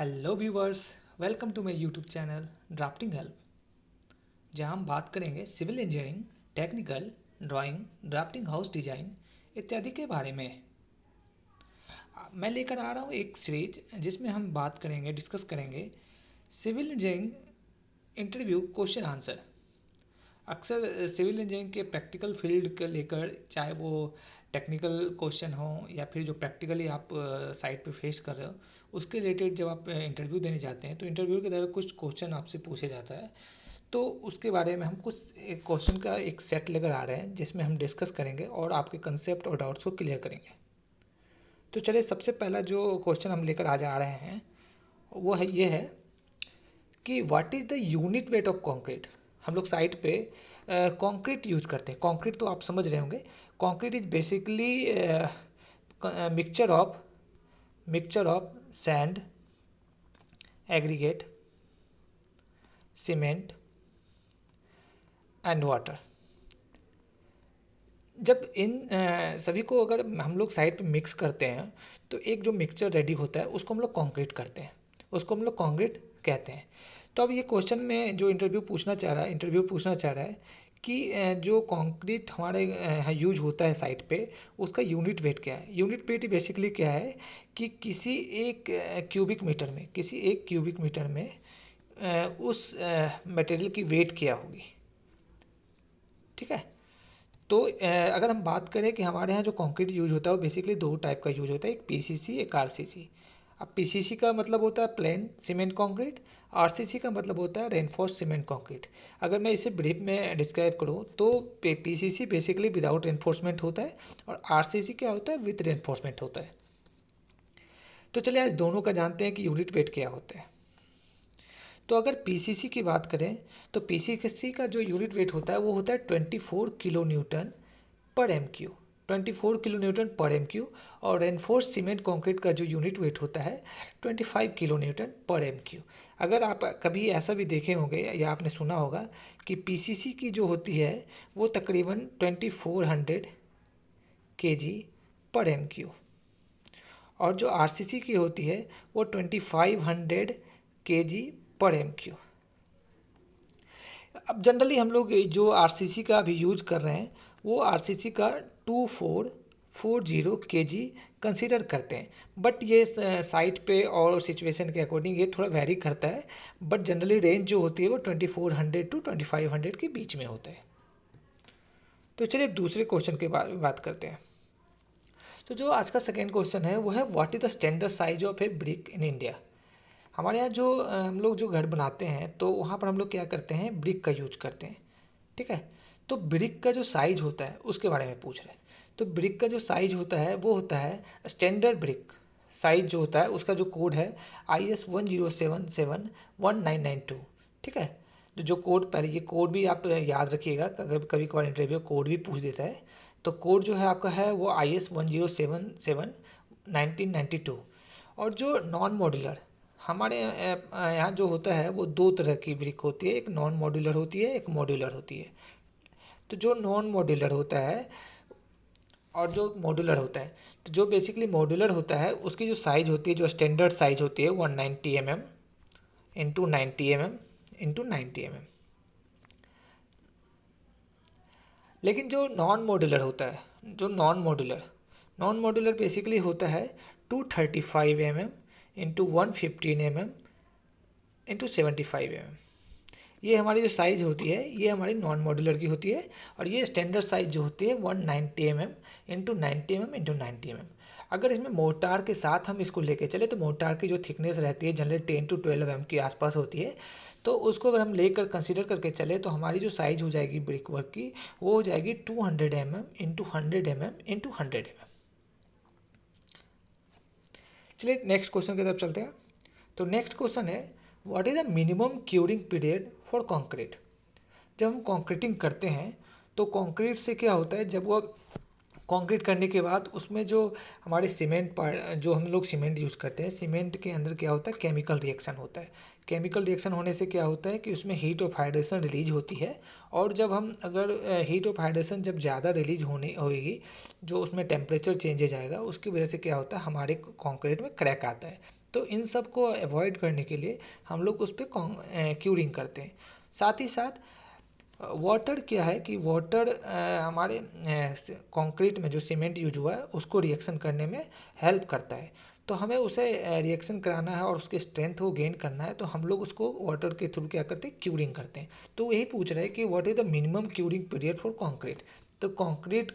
Hello viewers, welcome to my YouTube channel drafting help, जहां हम बात करेंगे civil engineering, technical, drawing, drafting house design इत्यादि के बारे में। मैं लेकर आ रहा हूं एक सीरीज जिसमें हम बात करेंगे, डिस्कस करेंगे civil engineering interview question answer. अक्सर सिविल इंजीनियरिंग के प्रैक्टिकल फील्ड को लेकर, चाहे वो टेक्निकल क्वेश्चन हो या फिर जो प्रैक्टिकली आप साइट पे फेस कर रहे हो, उसके रिलेटेड जब आप इंटरव्यू देने जाते हैं तो इंटरव्यू के दौरान कुछ क्वेश्चन आपसे पूछे जाता है। तो उसके बारे में हम कुछ एक क्वेश्चन का एक सेट लेकर आ रहे हैं जिसमें हम डिस्कस करेंगे और आपके कंसेप्ट और डाउट्स को क्लियर करेंगे। तो चलिए, सबसे पहला जो क्वेश्चन हम लेकर आ जा रहे हैं वो है ये है कि what is the unit weight of concrete. हम लोग साइट पे कंक्रीट यूज करते हैं। कंक्रीट तो आप समझ रहे होंगे, concrete is basically mixture of sand, aggregate, cement and water. जब इन सभी को अगर हम लोग साइड पे मिक्स करते हैं तो एक जो मिक्सचर रेडी होता है उसको हम लोग कंक्रीट करते हैं, उसको हम लोग कंक्रीट कहते हैं। तो अब ये क्वेश्चन में जो इंटरव्यू पूछना चाह रहा है कि जो कंक्रीट हमारे यूज होता है साइट पे, उसका यूनिट वेट क्या है। यूनिट वेट बेसिकली क्या है कि किसी एक क्यूबिक मीटर में उस मटेरियल की वेट क्या होगी। ठीक है। तो अगर हम बात करें कि हमारे यहाँ जो कंक्रीट यूज होता है वो बेसिकली दो टाइप का यूज होता है, एक पीसीसी, एक आरसीसी। अब पीसीसी का मतलब होता है प्लेन सीमेंट कंक्रीट, आरसीसी का मतलब होता है रेनफोर्स सीमेंट कंक्रीट। अगर मैं इसे ब्रीफ में डिस्क्राइब करूँ तो पीसीसी बेसिकली विदाउट रेनफोर्समेंट होता है और आरसीसी क्या होता है, विद रेनफोर्समेंट होता है। तो चलिए आज दोनों का जानते हैं कि यूनिट वेट क्या होता है। तो अगर पीसीसी की बात करें तो पीसीसी का जो यूनिट वेट होता है वो होता है 24 किलो न्यूटन पर एम क्यू, 24 किलो न्यूटन पर एम क्यू। और रेनफोर्स सीमेंट कंक्रीट का जो यूनिट वेट होता है 25 किलो न्यूटन पर एम क्यू। अगर आप कभी ऐसा भी देखे होंगे या आपने सुना होगा कि पीसीसी की जो होती है वो तकरीबन 2400 केजी पर एम क्यू, और जो आरसीसी की होती है वो 2500 केजी पर एम क्यू। अब जनरली हम लोग जो आरसीसी का अभी यूज कर रहे हैं वो आरसीसी का 2440 केजी कंसीडर करते हैं, बट ये साइट पे और सिचुएशन के अकॉर्डिंग ये थोड़ा वेरी करता है। बट जनरली रेंज जो होती है वो 2400 टू 2500 के बीच में होता है। तो चलिए दूसरे क्वेश्चन के बारे में बात करते हैं। तो जो आज का सेकेंड क्वेश्चन है वो है what is the standard size of A brick in India. हमारे यहाँ जो हम लोग जो घर बनाते हैं तो वहाँ पर हम लोग क्या करते हैं, ब्रिक का यूज करते हैं। ठीक है। तो ब्रिक का जो साइज होता है उसके बारे में पूछ रहे हैं। तो ब्रिक का जो साइज होता है वो होता है स्टैंडर्ड ब्रिक साइज जो होता है उसका जो कोड है IS 1077-1992। ठीक है। तो जो कोड, पहले ये कोड भी आप याद रखिएगा, अगर कभी कभार इंटरव्यू कोड भी पूछ देता है तो कोड जो है आपका है वो IS 1077-1992। और जो नॉन मॉड्यूलर हमारे यहाँ जो होता है वो दो तरह की ब्रिक होती है, एक नॉन मॉड्यूलर होती है, एक मॉड्यूलर होती है। तो जो नॉन मॉड्यूलर होता है और जो मॉड्यूलर होता है, तो जो बेसिकली मॉड्यूलर होता है उसकी जो साइज होती है, जो स्टैंडर्ड साइज होती है 190 mm into 90 mm into 90 mm। लेकिन जो नॉन मॉड्यूलर बेसिकली होता है 235 mm into 115 mm into 75 mm। ये हमारी जो साइज़ होती है ये हमारी नॉन मॉड्यूलर की होती है। और ये स्टैंडर्ड साइज़ जो होती है 190 mm into 90 mm into 90 mm। अगर इसमें मोर्टार के साथ हम इसको लेके चले तो मोर्टार की जो थिकनेस रहती है जनरली 10 टू 12 mm के आसपास होती है। तो उसको अगर हम लेकर कंसीडर करके चले तो हमारी जो साइज़ हो जाएगी ब्रिक वर्क की वो हो जाएगी 200 mm into 100 mm into 100 mm। चलिए नेक्स्ट क्वेश्चन की तरफ चलते हैं। तो नेक्स्ट क्वेश्चन है what is the minimum curing period for concrete. जब हम कंक्रीटिंग करते हैं तो कंक्रीट से क्या होता है, जब वो कंक्रीट करने के बाद उसमें जो हमारे सीमेंट पर जो हम लोग सीमेंट यूज़ करते हैं, सीमेंट के अंदर क्या होता है, केमिकल रिएक्शन होता है। केमिकल रिएक्शन होने से क्या होता है कि उसमें हीट ऑफ हाइड्रेशन रिलीज होती है, और जब हम अगर हीट ऑफ हाइड्रेशन जब ज़्यादा रिलीज होने होगी, जो उसमें टेम्परेचर चेंजेज आएगा, उसकी वजह से क्या होता है, हमारे कंक्रीट में क्रैक आता है। तो इन सब को अवॉइड करने के लिए हम लोग उस पर क्यूरिंग करते हैं। साथ ही साथ वाटर क्या है कि वाटर हमारे कंक्रीट में जो सीमेंट यूज हुआ है उसको रिएक्शन करने में हेल्प करता है। तो हमें उसे रिएक्शन कराना है और उसके स्ट्रेंथ को गेन करना है, तो हम लोग उसको वाटर के थ्रू क्या करते हैं, क्यूरिंग करते हैं। तो यही पूछ रहे हैं कि what is the minimum curing period for concrete. तो कंक्रीट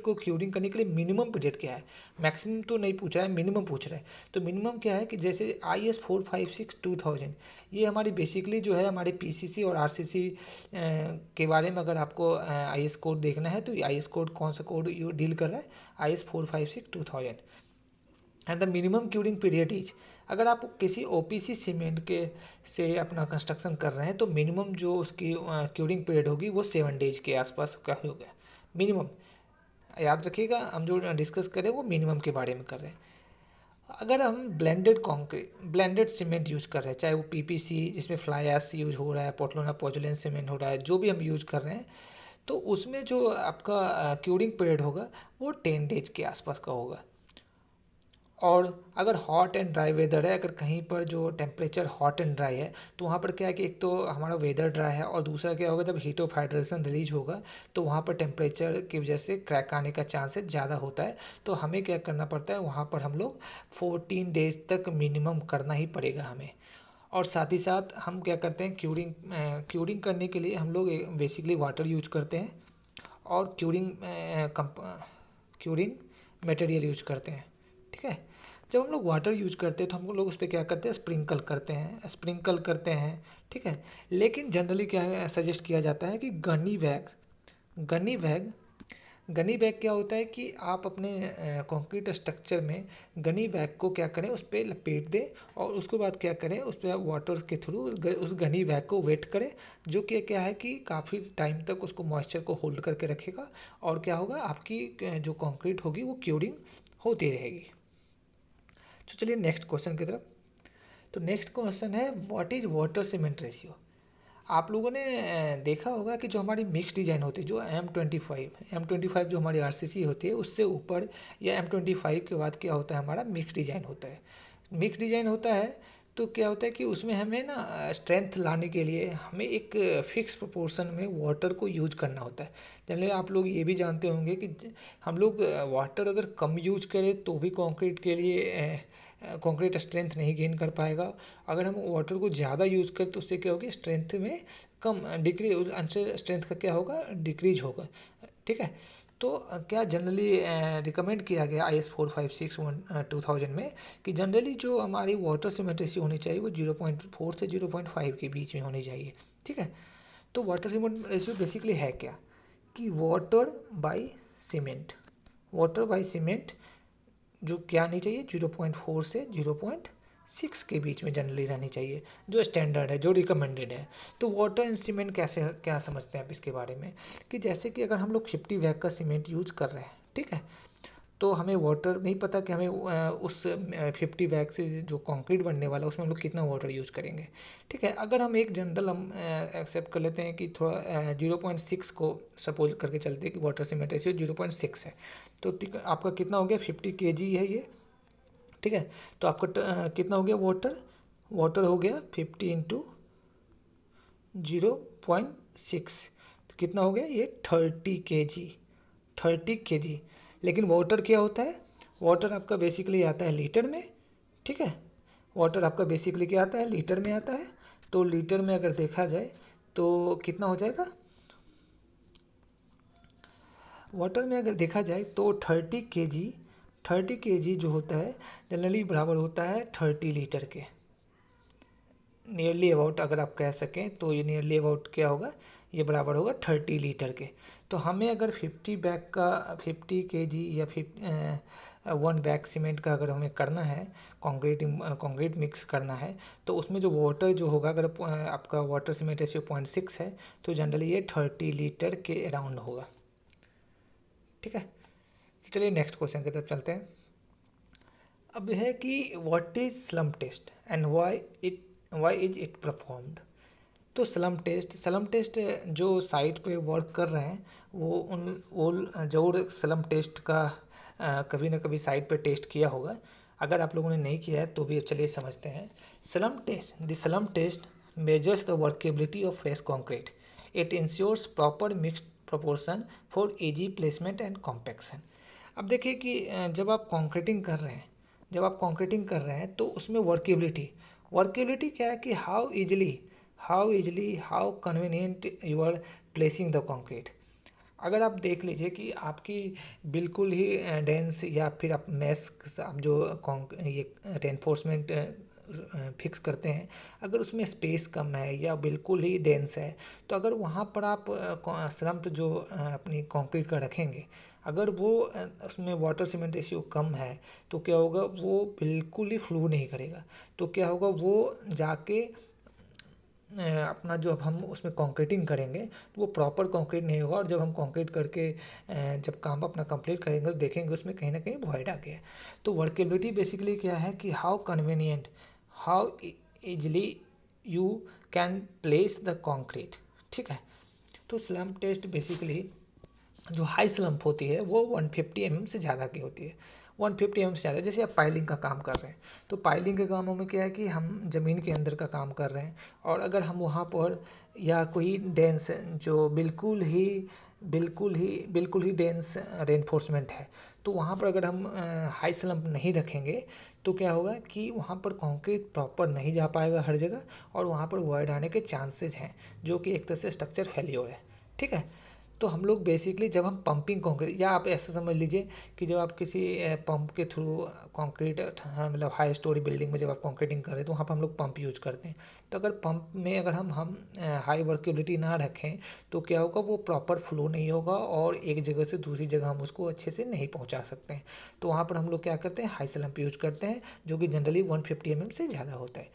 को क्यूरिंग करने के लिए मिनिमम पीरियड क्या है, मैक्सिमम तो नहीं पूछा है, मिनिमम पूछ रहा है। तो मिनिमम क्या है कि जैसे IS 456/2000, ये हमारी बेसिकली जो है हमारे PCC और RCC के बारे में अगर आपको IS कोड देखना है, तो IS कोड कौन सा कोड डील कर रहा है, IS 456/2000। And the minimum curing period is, अगर आप किसी OPC सीमेंट के से अपना कंस्ट्रक्शन कर रहे हैं, तो मिनिमम जो उसकी क्यूरिंग पीरियड होगी वो 7 डेज के आसपास का होगा मिनिमम। याद रखिएगा, हम जो डिस्कस करें वो मिनिमम के बारे में कर रहे हैं। अगर हम ब्लेंडेड सीमेंट यूज़ कर रहे हैं, चाहे वो PPC जिसमें फ्लाई ऐश यूज हो रहा है, पोर्टलैंड पोर्टलैंड सीमेंट हो रहा है, जो भी हम यूज़ कर रहे हैं, तो उसमें जो आपका क्यूरिंग पीरियड होगा वो 10 डेज के आसपास का होगा। और अगर हॉट एंड ड्राई वेदर है, अगर कहीं पर जो टेम्परेचर हॉट एंड ड्राई है, तो वहाँ पर क्या है कि एक तो हमारा वेदर ड्राई है, और दूसरा क्या होगा, जब हीट ऑफ हाइड्रेशन रिलीज होगा तो वहाँ पर टेम्परेचर की वजह से क्रैक आने का चांसेस ज़्यादा होता है। तो हमें क्या करना पड़ता है, वहाँ पर हम लोग 14 डेज तक मिनिमम करना ही पड़ेगा हमें। और साथ ही साथ हम क्या करते हैं, क्यूरिंग करने के लिए हम लोग बेसिकली वाटर यूज करते हैं, और क्यूरिंग मटेरियल यूज करते हैं। ठीक है, जब हम लोग वाटर यूज करते हैं तो हम लोग उस पर क्या करते हैं, स्प्रिंकल करते हैं। ठीक है, लेकिन जनरली क्या है, सजेस्ट किया जाता है कि गनी बैग क्या होता है कि आप अपने कंक्रीट स्ट्रक्चर में गनी बैग को क्या करें, उस पर लपेट दें, और उसके बाद क्या करें, उस पर वाटर के थ्रू उस गनी बैग को वेट करें, जो कि क्या है कि काफ़ी टाइम तक उसको मॉइस्चर को होल्ड करके रखेगा, और क्या होगा, आपकी जो कंक्रीट होगी वो क्यूरिंग होती रहेगी। तो चलिए नेक्स्ट क्वेश्चन की तरफ। तो नेक्स्ट क्वेश्चन है, what is water cement ratio. आप लोगों ने देखा होगा कि जो हमारी मिक्स डिज़ाइन होती है, जो M25 जो हमारी RCC होती है, उससे ऊपर या M25 के बाद क्या होता है, हमारा मिक्स डिज़ाइन होता है। मिक्स डिज़ाइन होता है तो क्या होता है कि उसमें हमें ना स्ट्रेंथ लाने के लिए हमें एक फिक्स प्रोपोर्शन में वाटर को यूज करना होता है। जनरली आप लोग ये भी जानते होंगे कि हम लोग वाटर अगर कम यूज करें तो भी कंक्रीट के लिए कंक्रीट स्ट्रेंथ नहीं गेन कर पाएगा। अगर हम वाटर को ज़्यादा यूज़ करें तो उससे क्या होगी, स्ट्रेंथ में कम डिक्रीज, स्ट्रेंथ का क्या होगा, डिक्रीज होगा। ठीक है, तो क्या जनरली रिकमेंड किया गया IS 456/2000 में कि जनरली जो हमारी वाटर सीमेंट रेशियो होनी चाहिए वो 0.4 से 0.5 के बीच में होनी चाहिए। ठीक है, तो वाटर सीमेंट रेशियो बेसिकली है क्या कि वाटर बाई सीमेंट जो क्या नहीं चाहिए, 0.4 से 0.6 के बीच में जनरली रहनी चाहिए, जो स्टैंडर्ड है, जो रिकमेंडेड है। तो वाटर एंड सीमेंट कैसे, क्या समझते हैं आप इसके बारे में, कि जैसे कि अगर हम लोग 50 बैग का सीमेंट यूज कर रहे हैं, ठीक है, तो हमें वाटर नहीं पता कि हमें उस 50 बैग से जो कंक्रीट बनने वाला है उसमें हम लोग कितना वाटर यूज करेंगे। ठीक है, अगर हम एक जनरल हम एक्सेप्ट कर लेते हैं कि थोड़ा 0.6 को सपोज करके चलते हैं कि वाटर सीमेंट रेशियो 0.6 है, तो आपका कितना हो गया, 50 kg है ये। ठीक है, तो आपका कितना हो गया, वाटर हो गया 50 इंटू 0.6, तो कितना हो गया ये 30 kg। लेकिन वाटर क्या होता है, वाटर आपका बेसिकली आता है लीटर में। ठीक है, वाटर आपका बेसिकली क्या आता है, लीटर में आता है। तो लीटर में अगर देखा जाए तो कितना हो जाएगा, वाटर में अगर देखा जाए तो 30 kg जो होता है जनरली बराबर होता है 30 लीटर के, नियरली अबाउट अगर आप कह सकें तो ये नियरली अबाउट क्या होगा, ये बराबर होगा 30 लीटर के। तो हमें अगर 50 बैग का 50 kg या 1 बैग सीमेंट का अगर हमें करना है, कंक्रीट मिक्स करना है, तो उसमें जो वाटर जो होगा, अगर आपका वाटर सीमेंट रेशियो 0.6 है, तो जनरली ये 30 लीटर के अराउंड होगा। ठीक है, चलिए नेक्स्ट क्वेश्चन की तरफ चलते हैं। अब है कि what is slump test and why is it performed. तो स्लम टेस्ट जो साइट पे वर्क कर रहे हैं वो जरूर स्लम टेस्ट का कभी ना कभी साइट पे टेस्ट किया होगा। अगर आप लोगों ने नहीं किया है तो भी चलिए समझते हैं। Slump test measures the workability of fresh concrete. It ensures proper mixed proportion for easy placement and compaction. अब देखिए कि जब आप कंक्रीटिंग कर रहे हैं तो उसमें वर्केबिलिटी क्या है कि how convenient you are placing the concrete. अगर आप देख लीजिए कि आपकी बिल्कुल ही डेंस या फिर आप मैस आप जो ये रेनफोर्समेंट फिक्स करते हैं, अगर उसमें स्पेस कम है या बिल्कुल ही डेंस है, तो अगर वहाँ पर आप स्लम्प जो अपनी कंक्रीट का रखेंगे, अगर वो उसमें वाटर सीमेंट रेशियो कम है तो क्या होगा, वो बिल्कुल ही फ्लो नहीं करेगा। तो क्या होगा, वो जाके अपना जो अब हम उसमें कंक्रीटिंग करेंगे तो वो प्रॉपर कंक्रीट नहीं होगा। और जब हम कंक्रीट करके जब काम अपना कंप्लीट करेंगे तो देखेंगे उसमें कहीं ना कहीं वॉइड आ गया है। तो वर्केबिलिटी बेसिकली क्या है कि how easily you can place the concrete. ठीक है। तो स्लम्प टेस्ट बेसिकली जो हाई स्लम्प होती है वो 150 mm से ज़्यादा की होती है। 150 mm से ज़्यादा, जैसे आप पाइलिंग का काम कर रहे हैं तो पाइलिंग के कामों में क्या है कि हम ज़मीन के अंदर का काम कर रहे हैं, और अगर हम वहाँ पर या कोई डेंस जो बिल्कुल ही डेंस रेनफोर्समेंट है, तो वहाँ पर अगर हम हाई स्लम्प नहीं रखेंगे तो क्या होगा कि वहाँ पर कंक्रीट प्रॉपर नहीं जा पाएगा हर जगह, और वहाँ पर वॉइड आने के चांसेस हैं, जो कि एक तरह से स्ट्रक्चर फेल्योर है। ठीक है। तो हम लोग बेसिकली जब हम पंपिंग कंक्रीट, या आप ऐसा समझ लीजिए कि जब आप किसी पंप के थ्रू कंक्रीट, मतलब हाई स्टोरी बिल्डिंग में जब आप कंक्रीटिंग कर रहे हैं तो वहाँ पर हम लोग पंप यूज करते हैं। तो अगर पंप में अगर हम हाई वर्केबिलिटी ना रखें तो क्या होगा, वो प्रॉपर फ्लो नहीं होगा और एक जगह से दूसरी जगह हम उसको अच्छे से नहीं पहुँचा सकते हैं। तो वहाँ पर हम लोग क्या करते हैं, हाई स्लम्प यूज करते हैं, जो कि जनरली 150 mm से ज़्यादा होता है।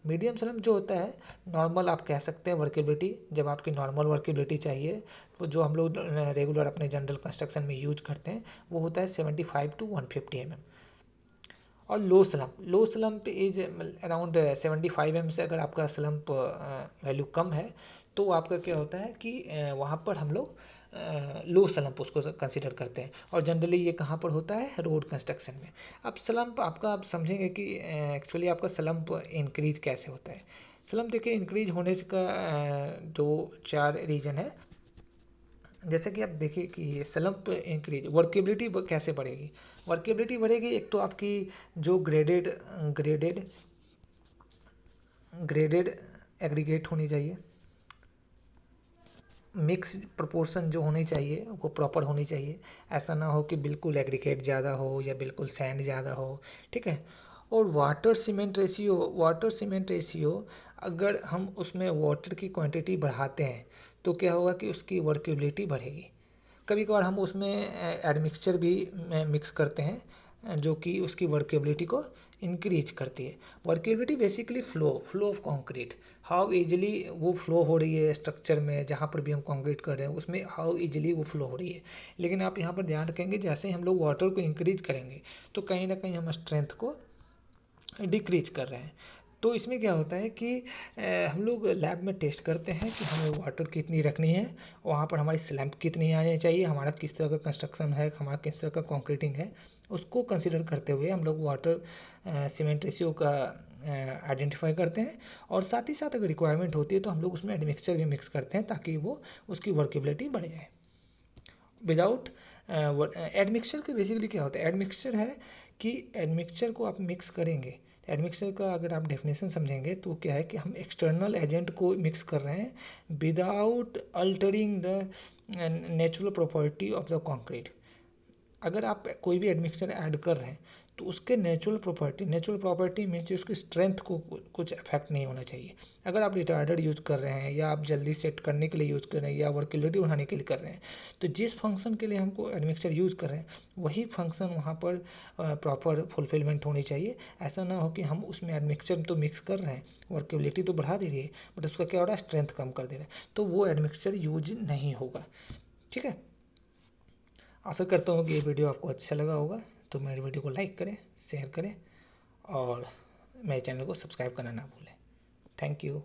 मीडियम स्लम्प जो होता है, नॉर्मल आप कह सकते हैं वर्केबिलिटी, जब आपकी नॉर्मल वर्केबिलिटी चाहिए तो जो हम लोग रेगुलर अपने जनरल कंस्ट्रक्शन में यूज करते हैं वो होता है 75 to 150 mm। और लो स्लम्प इज अराउंड 75 mm से अगर आपका स्लम्प वैल्यू कम है तो आपका क्या होता है कि वहाँ पर हम लोग लो स्लम्प उसको कंसिडर करते हैं। और जनरली ये कहाँ पर होता है, रोड कंस्ट्रक्शन में। अब स्लम्प आपका आप समझेंगे कि एक्चुअली आपका स्लम्प इंक्रीज कैसे होता है। स्लम्प देखिए इंक्रीज होने से का 2-4 रीजन है। जैसे कि आप देखिए कि स्लम्प इंक्रीज वर्केबिलिटी कैसे बढ़ेगी। एक तो आपकी जो ग्रेडेड ग्रेडेड एग्रीगेट होनी चाहिए, मिक्स प्रोपोर्शन जो होनी चाहिए वो प्रॉपर होनी चाहिए। ऐसा ना हो कि बिल्कुल एग्रीगेट ज़्यादा हो या बिल्कुल सैंड ज़्यादा हो। ठीक है। और वाटर सीमेंट रेशियो अगर हम उसमें वाटर की क्वांटिटी बढ़ाते हैं तो क्या होगा कि उसकी वर्केबिलिटी बढ़ेगी। कभी कभार हम उसमें एडमिक्सचर भी मिक्स करते हैं, जो कि उसकी वर्केबिलिटी को इंक्रीज करती है। Workability basically flow of concrete, how easily वो फ्लो हो रही है स्ट्रक्चर में, जहाँ पर भी हम कंक्रीट कर रहे हैं उसमें हाउ इजीली वो फ्लो हो रही है। लेकिन आप यहाँ पर ध्यान रखेंगे, जैसे हम लोग वाटर को इंक्रीज करेंगे तो कहीं ना कहीं हम स्ट्रेंथ को डिक्रीज कर रहे हैं। तो इसमें क्या होता है कि हम लोग लैब में टेस्ट करते हैं कि हमें वाटर कितनी रखनी है, वहाँ पर हमारी स्लैम्प कितनी आनी चाहिए, हमारा किस तरह का कंस्ट्रक्शन है, हमारा किस तरह का कंक्रीटिंग है, उसको कंसिडर करते हुए हम लोग वाटर सीमेंट रेशियो का आइडेंटिफाई करते हैं। और साथ ही साथ अगर रिक्वायरमेंट होती है तो हम लोग उसमें एडमिक्सचर भी मिक्स करते हैं ताकि वो उसकी वर्केबिलिटी बढ़ जाए। विदाउट एडमिक्सचर के बेसिकली क्या होता है, एडमिक्सचर है कि एडमिक्सचर को आप मिक्स करेंगे। एडमिक्सचर का अगर आप डेफिनेशन समझेंगे तो क्या है कि हम एक्सटर्नल एजेंट को मिक्स कर रहे हैं without altering the natural property of the concrete. अगर आप कोई भी एडमिक्सचर ऐड कर रहे हैं तो उसके नेचुरल प्रॉपर्टी मीन्स उसकी स्ट्रेंथ को कुछ अफेक्ट नहीं होना चाहिए। अगर आप रिटार्डेड यूज कर रहे हैं या आप जल्दी सेट करने के लिए यूज कर रहे हैं या वर्केबिलिटी बढ़ाने के लिए कर रहे हैं, तो जिस फंक्शन के लिए हमको एडमिक्सचर यूज कर रहे हैं वही फंक्शन वहाँ पर प्रॉपर फुलफिलमेंट होनी चाहिए। ऐसा ना हो कि हम उसमें एडमिक्सचर तो मिक्स कर रहे हैं, वर्केबिलिटी तो बढ़ा दे रही है, बट उसका क्या हो रहा है, स्ट्रेंथ कम कर दे रहा है, तो वो एडमिक्सचर यूज नहीं होगा। ठीक है। आशा करता हूँ कि ये वीडियो आपको अच्छा लगा होगा, तो मेरे वीडियो को लाइक करें, शेयर करें और मेरे चैनल को सब्सक्राइब करना ना भूलें। Thank you.